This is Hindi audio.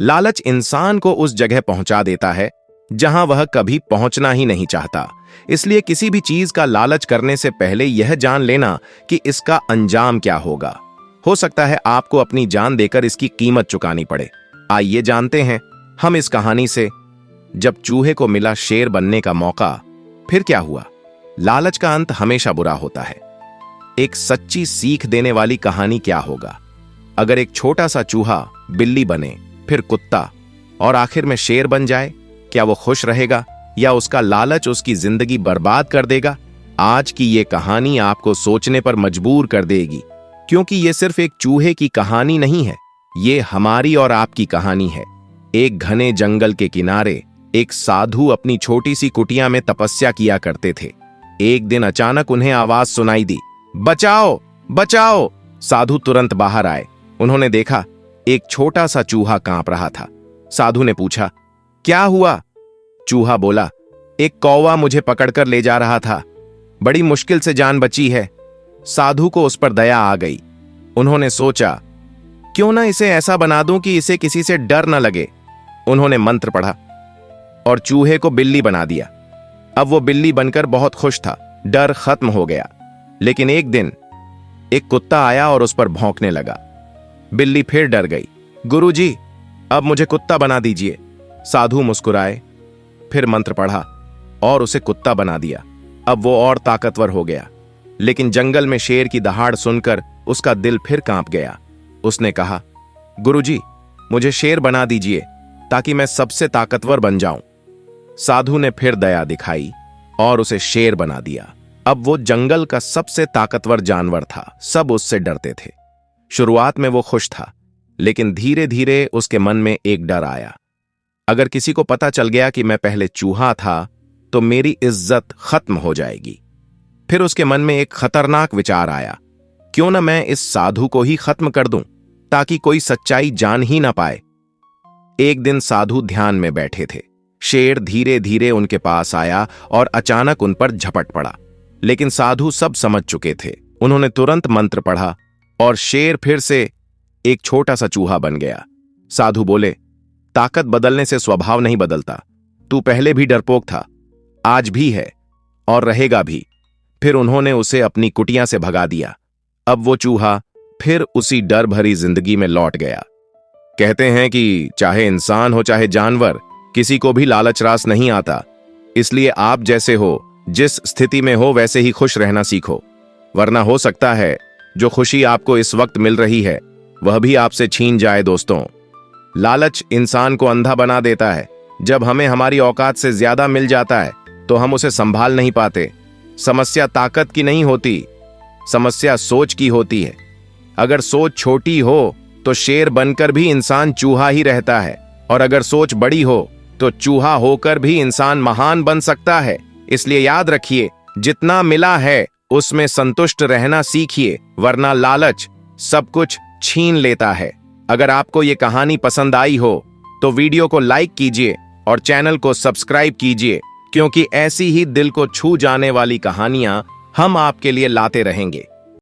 लालच इंसान को उस जगह पहुंचा देता है जहां वह कभी पहुंचना ही नहीं चाहता। इसलिए किसी भी चीज का लालच करने से पहले यह जान लेना कि इसका अंजाम क्या होगा। हो सकता है आपको अपनी जान देकर इसकी कीमत चुकानी पड़े। आइए जानते हैं हम इस कहानी से। जब चूहे को मिला शेर बनने का मौका, फिर क्या हुआ? लालच का अंत हमेशा बुरा होता है। एक सच्ची सीख देने वाली कहानी क्या होगा? अगर एक छोटा सा चूहा बिल्ली बने, फिर कुत्ता और आखिर में शेर बन जाए, क्या वो खुश रहेगा या उसका लालच उसकी जिंदगी बर्बाद कर देगा? आज की ये कहानी आपको सोचने पर मजबूर कर देगी, क्योंकि ये सिर्फ एक चूहे की कहानी नहीं है, ये हमारी और आपकी कहानी है। एक घने जंगल के किनारे एक साधु अपनी छोटी सी कुटिया में तपस्या किया करते थे। एक दिन अचानक उन्हें आवाज सुनाई दी, बचाओ बचाओ। साधु तुरंत बाहर आए। उन्होंने देखा एक छोटा सा चूहा कांप रहा था। साधु ने पूछा, क्या हुआ? चूहा बोला, एक कौवा मुझे पकड़कर ले जा रहा था, बड़ी मुश्किल से जान बची है। साधु को उस पर दया आ गई। उन्होंने सोचा, क्यों ना इसे ऐसा बना दूं कि इसे किसी से डर न लगे। उन्होंने मंत्र पढ़ा और चूहे को बिल्ली बना दिया। अब वो बिल्ली बनकर बहुत खुश था, डर खत्म हो गया। लेकिन एक दिन एक कुत्ता आया और उस पर भौंकने लगा। बिल्ली फिर डर गई। गुरुजी, अब मुझे कुत्ता बना दीजिए। साधु मुस्कुराए, फिर मंत्र पढ़ा और उसे कुत्ता बना दिया। अब वो और ताकतवर हो गया। लेकिन जंगल में शेर की दहाड़ सुनकर उसका दिल फिर कांप गया। उसने कहा, गुरुजी, मुझे शेर बना दीजिए ताकि मैं सबसे ताकतवर बन जाऊं। साधु ने फिर दया दिखाई और उसे शेर बना दिया। अब वो जंगल का सबसे ताकतवर जानवर था। सब उससे डरते थे। शुरुआत में वो खुश था, लेकिन धीरे धीरे उसके मन में एक डर आया। अगर किसी को पता चल गया कि मैं पहले चूहा था तो मेरी इज्जत खत्म हो जाएगी। फिर उसके मन में एक खतरनाक विचार आया, क्यों ना मैं इस साधु को ही खत्म कर दूं ताकि कोई सच्चाई जान ही ना पाए। एक दिन साधु ध्यान में बैठे थे। शेर धीरे धीरे उनके पास आया और अचानक उन पर झपट पड़ा। लेकिन साधु सब समझ चुके थे। उन्होंने तुरंत मंत्र पढ़ा और शेर फिर से एक छोटा सा चूहा बन गया। साधु बोले, ताकत बदलने से स्वभाव नहीं बदलता। तू पहले भी डरपोक था, आज भी है और रहेगा भी। फिर उन्होंने उसे अपनी कुटिया से भगा दिया। अब वो चूहा फिर उसी डर भरी जिंदगी में लौट गया। कहते हैं कि चाहे इंसान हो चाहे जानवर, किसी को भी लालच रास नहीं आता। इसलिए आप जैसे हो, जिस स्थिति में हो वैसे ही खुश रहना सीखो, वरना हो सकता है जो खुशी आपको इस वक्त मिल रही है वह भी आपसे छीन जाए। दोस्तों, लालच इंसान को अंधा बना देता है। जब हमें हमारी औकात से ज्यादा मिल जाता है तो हम उसे संभाल नहीं पाते। समस्या ताकत की नहीं होती, समस्या सोच की होती है। अगर सोच छोटी हो तो शेर बनकर भी इंसान चूहा ही रहता है, और अगर सोच बड़ी हो तो चूहा होकर भी इंसान महान बन सकता है। इसलिए याद रखिए, जितना मिला है उसमें संतुष्ट रहना सीखिए, वरना लालच सब कुछ छीन लेता है। अगर आपको ये कहानी पसंद आई हो तो वीडियो को लाइक कीजिए और चैनल को सब्सक्राइब कीजिए, क्योंकि ऐसी ही दिल को छू जाने वाली कहानियां हम आपके लिए लाते रहेंगे।